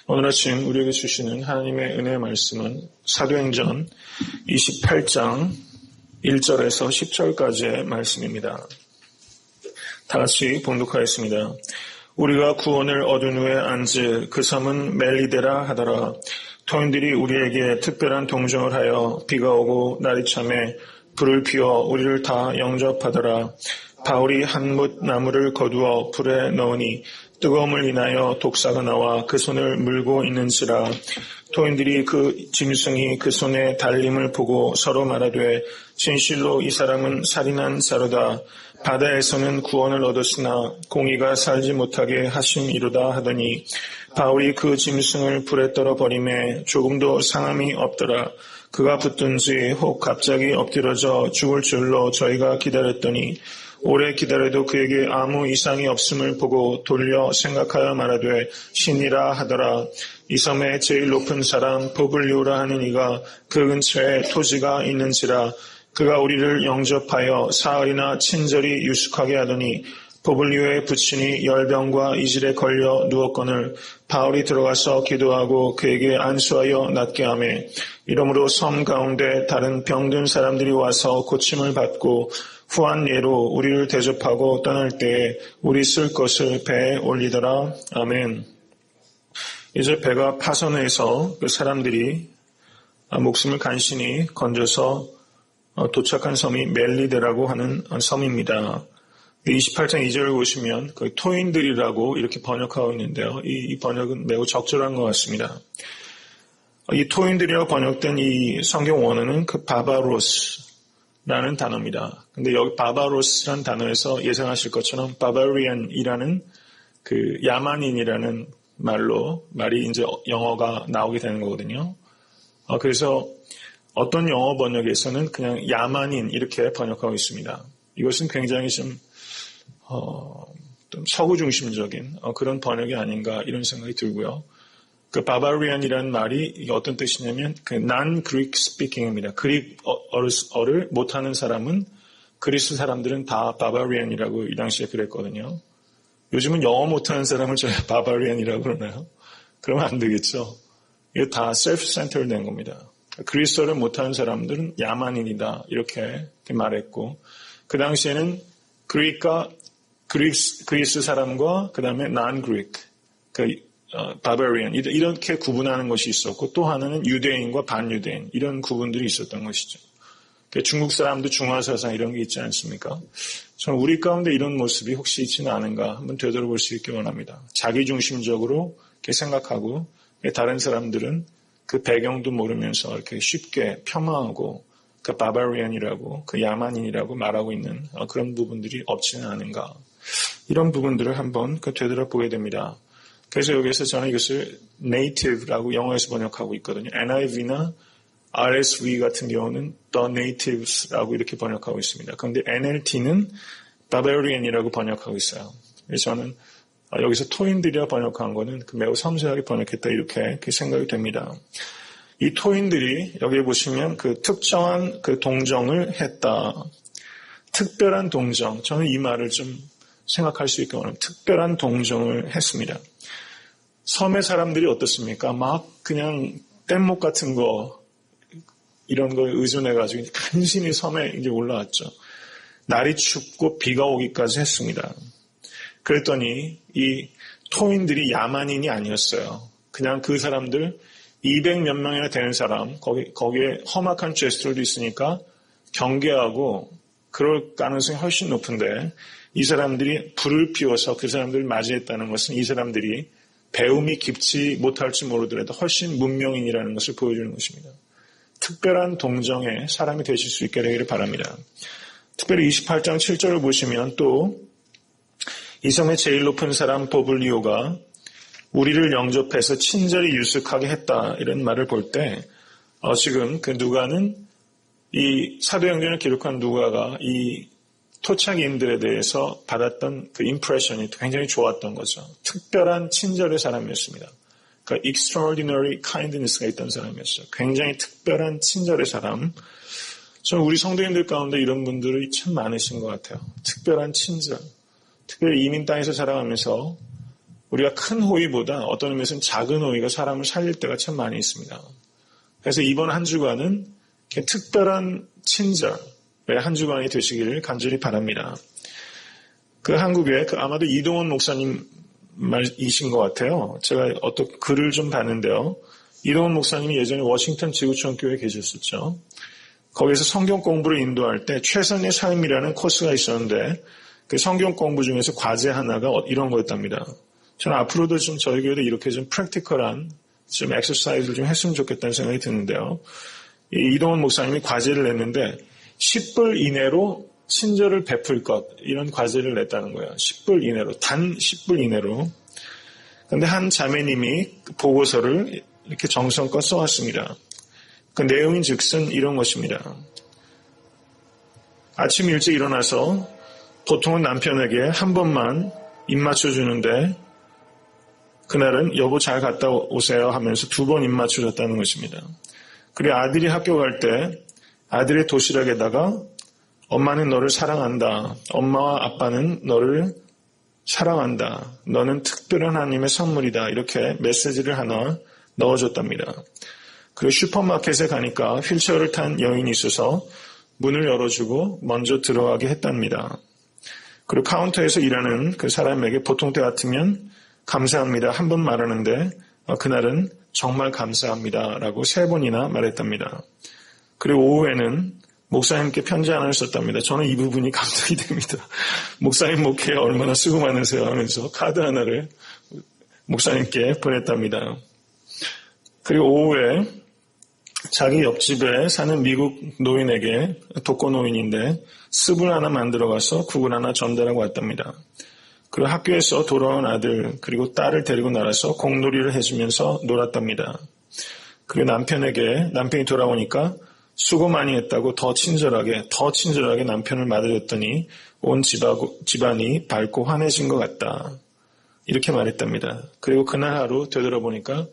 오늘 아침 우리에게 주시는 하나님의 은혜의 말씀은 사도행전 28장 1절에서 10절까지의 말씀입니다. 다 같이 봉독하였습니다. 우리가 구원을 얻은 후에 안즈 그 섬은 멜리데라 하더라. 토인들이 우리에게 특별한 동정을 하여 비가 오고 날이 참에 불을 피워 우리를 다 영접하더라. 바울이 한 뭇 나무를 거두어 불에 넣으니 뜨거움을 인하여 독사가 나와 그 손을 물고 있는지라. 토인들이 그 짐승이 그 손에 달림을 보고 서로 말하되 진실로 이 사람은 살인한 자로다. 바다에서는 구원을 얻었으나 공의가 살지 못하게 하심이로다 하더니 바울이 그 짐승을 불에 떨어 버림에 조금도 상함이 없더라. 그가 붙든지 혹 갑자기 엎드러져 죽을 줄로 저희가 기다렸더니 오래 기다려도 그에게 아무 이상이 없음을 보고 돌려 생각하여 말하되 신이라 하더라. 이 섬의 제일 높은 사람 보블리오라 하는 이가 그 근처에 토지가 있는지라. 그가 우리를 영접하여 사흘이나 친절히 유숙하게 하더니 보블리오의 부친이 열병과 이질에 걸려 누웠거늘 바울이 들어가서 기도하고 그에게 안수하여 낫게 하매 이러므로 섬 가운데 다른 병든 사람들이 와서 고침을 받고 후한 예로 우리를 대접하고 떠날 때에 우리 쓸 것을 배에 올리더라. 아멘. 이제 배가 파선해서 그 사람들이 목숨을 간신히 건져서 도착한 섬이 멜리데라고 하는 섬입니다. 28장 2절을 보시면 그 토인들이라고 이렇게 번역하고 있는데요. 이 번역은 매우 적절한 것 같습니다. 이 토인들이라고 번역된 이 성경 원어는 그 바바로스라는 단어입니다. 근데 여기 바바로스라는 단어에서 예상하실 것처럼 바바리안이라는 그 야만인이라는 말이 이제 영어가 나오게 되는 거거든요. 그래서 어떤 영어 번역에서는 그냥 야만인 이렇게 번역하고 있습니다. 이것은 굉장히 좀 서구 중심적인 그런 번역이 아닌가 이런 생각이 들고요. 그 바바리안이라는 말이 이게 어떤 뜻이냐면 그 non-Greek speaking입니다. 그릭어를 못하는 사람은 그리스 사람들은 다 바바리안이라고 이 당시에 그랬거든요. 요즘은 영어 못하는 사람을 저희가 바바리안이라고 그러나요? 그러면 안 되겠죠. 이게 다 self-centered 된 겁니다. 그리스어를 못하는 사람들은 야만인이다 이렇게 말했고 그 당시에는 그리스 사람과 그 다음에 non-Greek, 바바리안 이렇게 구분하는 것이 있었고 또 하나는 유대인과 반유대인 이런 구분들이 있었던 것이죠. 중국 사람도 중화사상 이런 게 있지 않습니까? 저는 우리 가운데 이런 모습이 혹시 있지는 않은가 한번 되돌아볼 수 있기 원합니다. 자기중심적으로 이렇게 생각하고 다른 사람들은 그 배경도 모르면서 이렇게 쉽게 폄하하고 그 바바리안이라고 그 야만인이라고 말하고 있는 그런 부분들이 없지는 않은가. 이런 부분들을 한번 되돌아보게 됩니다. 그래서 여기서 저는 이것을 native라고 영어에서 번역하고 있거든요. NIV나 RSV 같은 경우는 the natives라고 이렇게 번역하고 있습니다. 그런데 NLT는 barbarian이라고 번역하고 있어요. 그래서 저는 여기서 토인들이라 번역한 거는 매우 섬세하게 번역했다 이렇게 생각이 됩니다. 이 토인들이 여기 보시면 그 특정한 그 동정을 했다. 특별한 동정. 저는 이 말을 좀 생각할 수 있게 원합니다. 특별한 동정을 했습니다. 섬의 사람들이 어떻습니까? 막 그냥 뗏목 같은 거 이런 거에 의존해가지고 간신히 섬에 이제 올라왔죠. 날이 춥고 비가 오기까지 했습니다. 그랬더니 이 토인들이 야만인이 아니었어요. 그냥 그 사람들 200몇 명이나 되는 사람 거기에 험악한 제스처도 있으니까 경계하고 그럴 가능성이 훨씬 높은데 이 사람들이 불을 피워서 그 사람들을 맞이했다는 것은 이 사람들이 배움이 깊지 못할지 모르더라도 훨씬 문명인이라는 것을 보여주는 것입니다. 특별한 동정의 사람이 되실 수 있게 되기를 바랍니다. 특별히 28장 7절을 보시면 또 이 섬의 제일 높은 사람 보블리오가 우리를 영접해서 친절히 유숙하게 했다 이런 말을 볼 때 지금 그 누가는 이 사도행전을 기록한 누가가 이 토착인들에 대해서 받았던 그 임프레션이 굉장히 좋았던 거죠. 특별한 친절의 사람이었습니다. 그러니까 extraordinary kindness가 있던 사람이었어요. 굉장히 특별한 친절의 사람. 저는 우리 성도님들 가운데 이런 분들이 참 많으신 것 같아요. 특별한 친절. 특별히 이민 땅에서 살아가면서 우리가 큰 호의보다 어떤 의미에서는 작은 호의가 사람을 살릴 때가 참 많이 있습니다. 그래서 이번 한 주간은 특별한 친절의 한 주간이 되시기를 간절히 바랍니다. 그 한국에 아마도 이동원 목사님 말이신 것 같아요. 제가 어떤 글을 좀 봤는데요. 이동원 목사님이 예전에 워싱턴 지구촌 교회에 계셨었죠. 거기서 성경 공부를 인도할 때 최선의 삶이라는 코스가 있었는데 그 성경 공부 중에서 과제 하나가 이런 거였답니다. 저는 앞으로도 좀 저희 교회도 이렇게 좀 프랙티컬한 좀 엑서사이즈를 좀 했으면 좋겠다는 생각이 드는데요. 이동원 목사님이 과제를 냈는데 10불 이내로 친절을 베풀 것, 이런 과제를 냈다는 거예요. 10불 이내로, 단 10불 이내로. 그런데 한 자매님이 보고서를 이렇게 정성껏 써왔습니다. 그 내용인 즉슨 이런 것입니다. 아침 일찍 일어나서 보통은 남편에게 한 번만 입 맞춰주는데 그날은 여보 잘 갔다 오세요 하면서 2번 입 맞춰줬다는 것입니다. 그리고 아들이 학교 갈 때 아들의 도시락에다가 엄마는 너를 사랑한다. 엄마와 아빠는 너를 사랑한다. 너는 특별한 하나님의 선물이다. 이렇게 메시지를 하나 넣어줬답니다. 그리고 슈퍼마켓에 가니까 휠체어를 탄 여인이 있어서 문을 열어주고 먼저 들어가게 했답니다. 그리고 카운터에서 일하는 그 사람에게 보통 때 같으면 감사합니다. 한 번 말하는데 그날은 정말 감사합니다. 라고 3번이나 말했답니다. 그리고 오후에는 목사님께 편지 하나를 썼답니다. 저는 이 부분이 감동이 됩니다. 목사님 목회에 얼마나 수고 많으세요 하면서 카드 하나를 목사님께 보냈답니다. 그리고 오후에 자기 옆집에 사는 미국 노인에게 독거노인인데 습을 하나 만들어 가서 국을 하나 전달하고 왔답니다. 그리고 학교에서 돌아온 아들 그리고 딸을 데리고 나와서 공놀이를 해주면서 놀았답니다. 그리고 남편이 돌아오니까 수고 많이 했다고 더 친절하게 남편을 맞아줬더니 온 집안이 밝고 환해진 것 같다. 이렇게 말했답니다. 그리고 그날 하루 되돌아보니까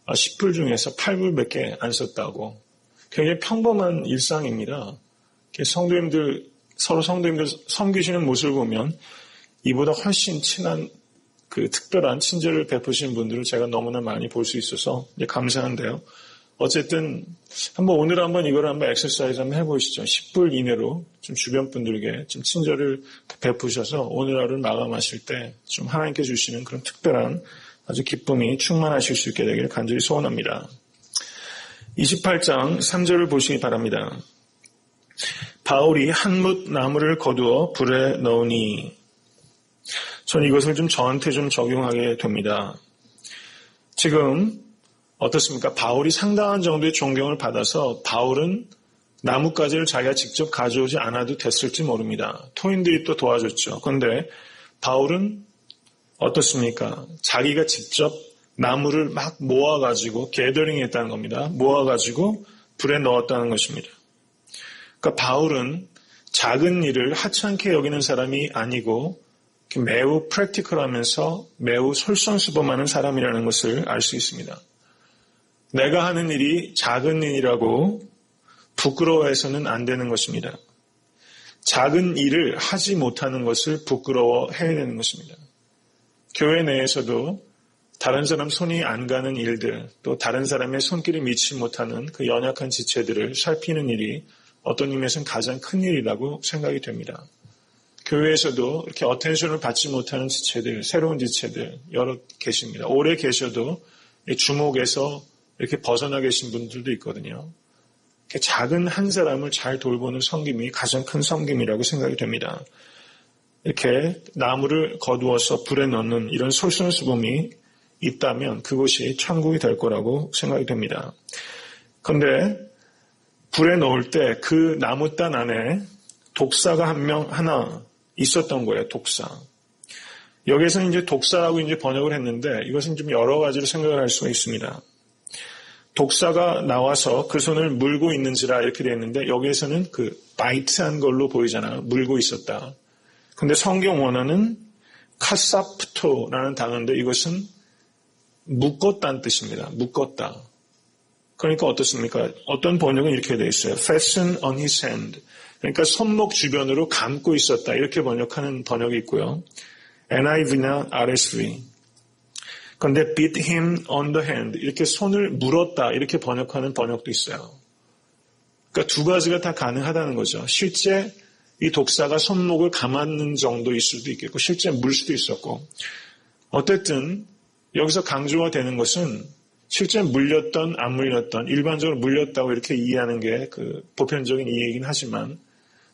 10불 중에서 8불밖에 안 썼다고. 굉장히 평범한 일상입니다. 서로 성도님들 섬기시는 모습을 보면 이보다 훨씬 친한 그 특별한 친절을 베푸시는 분들을 제가 너무나 많이 볼 수 있어서 감사한데요. 어쨌든 오늘 한번 이걸 한번 엑서사이즈 한번 해보시죠. 10불 이내로 좀 주변 분들에게 좀 친절을 베푸셔서 오늘 하루를 마감하실 때 좀 하나님께 주시는 그런 특별한 아주 기쁨이 충만하실 수 있게 되기를 간절히 소원합니다. 28장 3절을 보시기 바랍니다. 바울이 한뭇 나무를 거두어 불에 넣으니 저는 이것을 좀 저한테 좀 적용하게 됩니다. 지금 어떻습니까? 바울이 상당한 정도의 존경을 받아서 바울은 나뭇가지를 자기가 직접 가져오지 않아도 됐을지 모릅니다. 토인들이 또 도와줬죠. 그런데 바울은 어떻습니까? 자기가 직접 나무를 막 모아가지고 게더링 했다는 겁니다. 모아가지고 불에 넣었다는 것입니다. 그러니까 바울은 작은 일을 하찮게 여기는 사람이 아니고 매우 프랙티컬하면서 매우 솔선수범하는 사람이라는 것을 알 수 있습니다. 내가 하는 일이 작은 일이라고 부끄러워해서는 안 되는 것입니다. 작은 일을 하지 못하는 것을 부끄러워해야 되는 것입니다. 교회 내에서도 다른 사람 손이 안 가는 일들, 또 다른 사람의 손길이 미치지 못하는 그 연약한 지체들을 살피는 일이 어떤 의미에서는 가장 큰 일이라고 생각이 됩니다. 교회에서도 이렇게 어텐션을 받지 못하는 지체들, 새로운 지체들 여러 계십니다. 오래 계셔도 주목에서 이렇게 벗어나 계신 분들도 있거든요. 이렇게 작은 한 사람을 잘 돌보는 섬김이 가장 큰 섬김이라고 생각이 됩니다. 이렇게 나무를 거두어서 불에 넣는 이런 솔선수범이 있다면 그곳이 천국이 될 거라고 생각이 됩니다. 그런데 불에 넣을 때 그 나무단 안에 독사가 하나 있었던 거예요. 독사. 여기에서는 이제 독사라고 이제 번역을 했는데 이것은 좀 여러 가지로 생각을 할 수가 있습니다. 독사가 나와서 그 손을 물고 있는지라 이렇게 되어 있는데 여기에서는 그 바이트한 걸로 보이잖아요. 물고 있었다. 근데 성경 원어는 카사프토라는 단어인데 이것은 묶었다는 뜻입니다. 묶었다. 그러니까 어떻습니까? 어떤 번역은 이렇게 되어 있어요. Fasten on his hand. 그러니까 손목 주변으로 감고 있었다. 이렇게 번역하는 번역이 있고요. NIV나 RSV. 그런데 beat him on the hand 이렇게 손을 물었다 이렇게 번역하는 번역도 있어요. 그러니까 두 가지가 다 가능하다는 거죠. 실제 이 독사가 손목을 감았는 정도일 수도 있겠고 실제 물 수도 있었고 어쨌든 여기서 강조가 되는 것은 실제 물렸던 안 물렸던 일반적으로 물렸다고 이렇게 이해하는 게 그 보편적인 이해이긴 하지만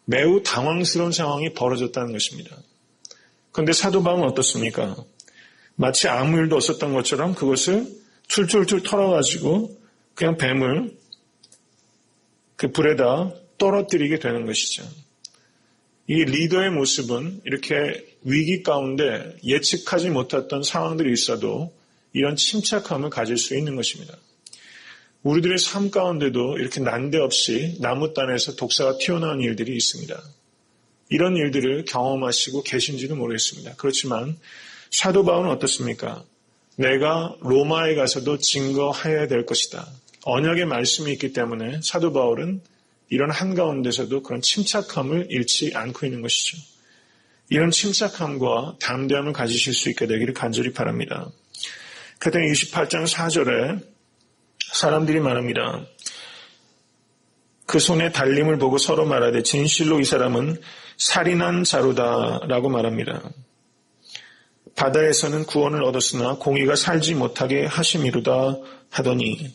매우 당황스러운 상황이 벌어졌다는 것입니다. 그런데 사도 바울은 어떻습니까? 마치 아무 일도 없었던 것처럼 그것을 툴툴툴 털어가지고 그냥 뱀을 그 불에다 떨어뜨리게 되는 것이죠. 이 리더의 모습은 이렇게 위기 가운데 예측하지 못했던 상황들이 있어도 이런 침착함을 가질 수 있는 것입니다. 우리들의 삶 가운데도 이렇게 난데없이 나무단에서 독사가 튀어나온 일들이 있습니다. 이런 일들을 경험하시고 계신지도 모르겠습니다. 그렇지만 사도 바울은 어떻습니까? 내가 로마에 가서도 증거해야 될 것이다. 언약의 말씀이 있기 때문에 사도 바울은 이런 한가운데서도 그런 침착함을 잃지 않고 있는 것이죠. 이런 침착함과 담대함을 가지실 수 있게 되기를 간절히 바랍니다. 그때 28장 4절에 사람들이 말합니다. 그 손에 달림을 보고 서로 말하되 진실로 이 사람은 살인한 자로다라고 말합니다. 바다에서는 구원을 얻었으나 공의가 살지 못하게 하심이로다 하더니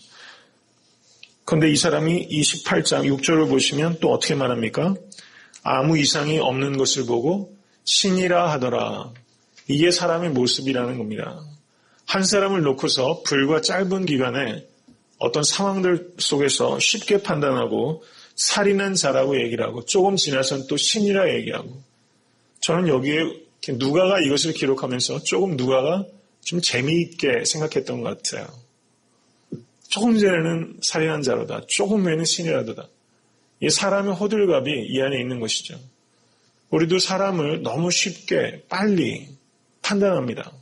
그런데 이 사람이 28장 6절을 보시면 또 어떻게 말합니까? 아무 이상이 없는 것을 보고 신이라 하더라. 이게 사람의 모습이라는 겁니다. 한 사람을 놓고서 불과 짧은 기간에 어떤 상황들 속에서 쉽게 판단하고 살인한 자라고 얘기를 하고 조금 지나선 또 신이라 얘기하고 저는 여기에 누가가 이것을 기록하면서 조금 누가가 좀 재미있게 생각했던 것 같아요. 조금 전에는 살인한 자로다. 조금 후에는 신이라도다. 이 사람의 호들갑이 이 안에 있는 것이죠. 우리도 사람을 너무 쉽게 빨리 판단합니다.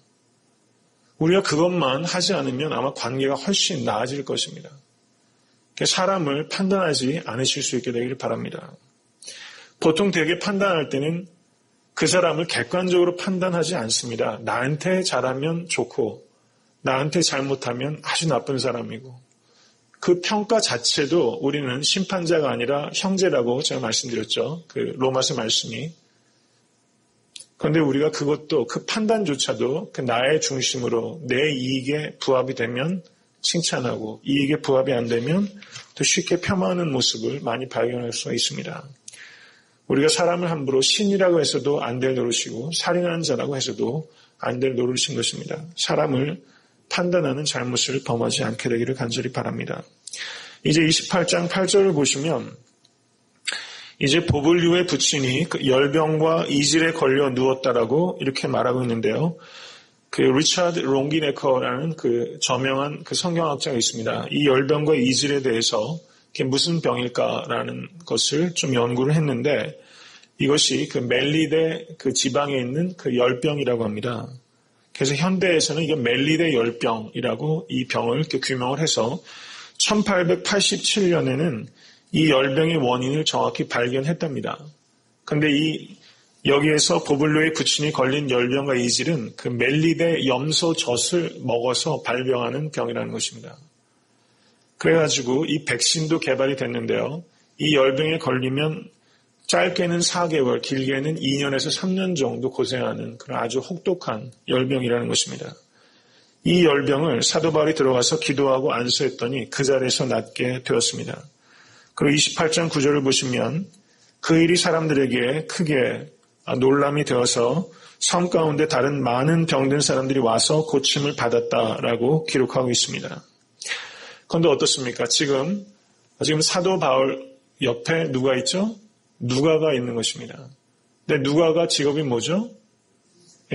우리가 그것만 하지 않으면 아마 관계가 훨씬 나아질 것입니다. 사람을 판단하지 않으실 수 있게 되기를 바랍니다. 보통 되게 판단할 때는 그 사람을 객관적으로 판단하지 않습니다. 나한테 잘하면 좋고 나한테 잘못하면 아주 나쁜 사람이고 그 평가 자체도 우리는 심판자가 아니라 형제라고 제가 말씀드렸죠. 그 로마서 말씀이. 그런데 우리가 그것도 그 판단조차도 그 나의 중심으로 내 이익에 부합이 되면 칭찬하고 이익에 부합이 안 되면 또 쉽게 폄하하는 모습을 많이 발견할 수가 있습니다. 우리가 사람을 함부로 신이라고 해서도 안 될 노릇이고 살인하는 자라고 해서도 안 될 노릇인 것입니다. 사람을 판단하는 잘못을 범하지 않게 되기를 간절히 바랍니다. 이제 28장 8절을 보시면 이제 보블류의 부친이 그 열병과 이질에 걸려 누웠다라고 이렇게 말하고 있는데요. 그 리차드 롱기네커라는 그 저명한 그 성경학자가 있습니다. 이 열병과 이질에 대해서 그게 무슨 병일까라는 것을 좀 연구를 했는데 이것이 그 멜리데 그 지방에 있는 그 열병이라고 합니다. 그래서 현대에서는 이게 멜리데 열병이라고 이 병을 이렇게 규명을 해서 1887년에는 이 열병의 원인을 정확히 발견했답니다. 그런데 여기에서 보블로의 부친이 걸린 열병과 이질은 그 멜리데 염소젖을 먹어서 발병하는 병이라는 것입니다. 그래가지고 이 백신도 개발이 됐는데요. 이 열병에 걸리면 짧게는 4개월, 길게는 2년에서 3년 정도 고생하는 그런 아주 혹독한 열병이라는 것입니다. 이 열병을 사도 바울이 들어가서 기도하고 안수했더니 그 자리에서 낫게 되었습니다. 그리고 28장 9절을 보시면 그 일이 사람들에게 크게 놀람이 되어서 섬 가운데 다른 많은 병든 사람들이 와서 고침을 받았다라고 기록하고 있습니다. 그런데 어떻습니까? 지금 사도 바울 옆에 누가 있죠? 누가가 있는 것입니다. 근데 누가가 직업이 뭐죠?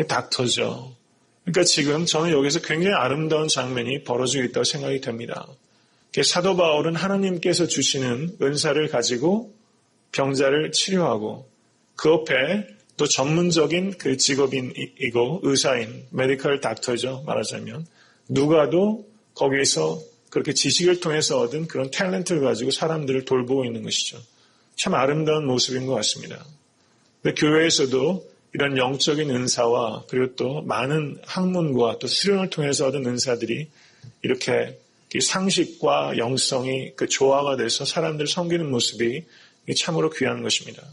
닥터죠. 그러니까 지금 저는 여기서 굉장히 아름다운 장면이 벌어지고 있다고 생각이 됩니다. 사도 바울은 하나님께서 주시는 은사를 가지고 병자를 치료하고 그 옆에 또 전문적인 그 직업인이고 의사인 메디컬 닥터죠. 말하자면 누가도 거기에서 그렇게 지식을 통해서 얻은 그런 탤런트를 가지고 사람들을 돌보고 있는 것이죠. 참 아름다운 모습인 것 같습니다. 근데 교회에서도 이런 영적인 은사와 그리고 또 많은 학문과 또 수련을 통해서 얻은 은사들이 이렇게 상식과 영성이 그 조화가 돼서 사람들을 섬기는 모습이 참으로 귀한 것입니다.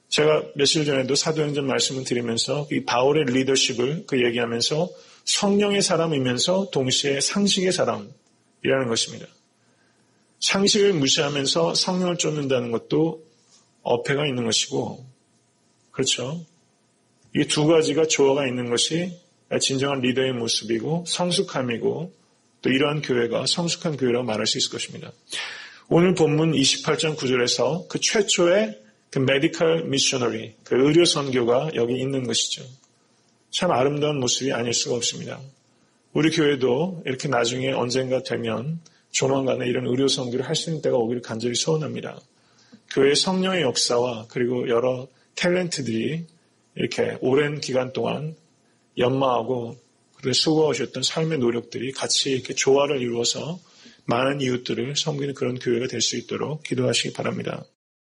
제가 며칠 전에도 사도행전 말씀을 드리면서 이 바울의 리더십을 얘기하면서 성령의 사람이면서 동시에 상식의 사람이라는 것입니다. 상식을 무시하면서 성령을 쫓는다는 것도 어폐가 있는 것이고, 그렇죠? 이 두 가지가 조화가 있는 것이 진정한 리더의 모습이고 성숙함이고 또 이러한 교회가 성숙한 교회라고 말할 수 있을 것입니다. 오늘 본문 28장 9절에서 그 최초의 그 메디컬 미셔너리, 그 의료 선교가 여기 있는 것이죠. 참 아름다운 모습이 아닐 수가 없습니다. 우리 교회도 이렇게 나중에 언젠가 되면 조만간에 이런 의료 선교를 할 수 있는 때가 오기를 간절히 소원합니다. 교회의 성령의 역사와 그리고 여러 탤런트들이 이렇게 오랜 기간 동안 연마하고 그리고 수고하셨던 삶의 노력들이 같이 이렇게 조화를 이루어서 많은 이웃들을 섬기는 그런 교회가 될 수 있도록 기도하시기 바랍니다.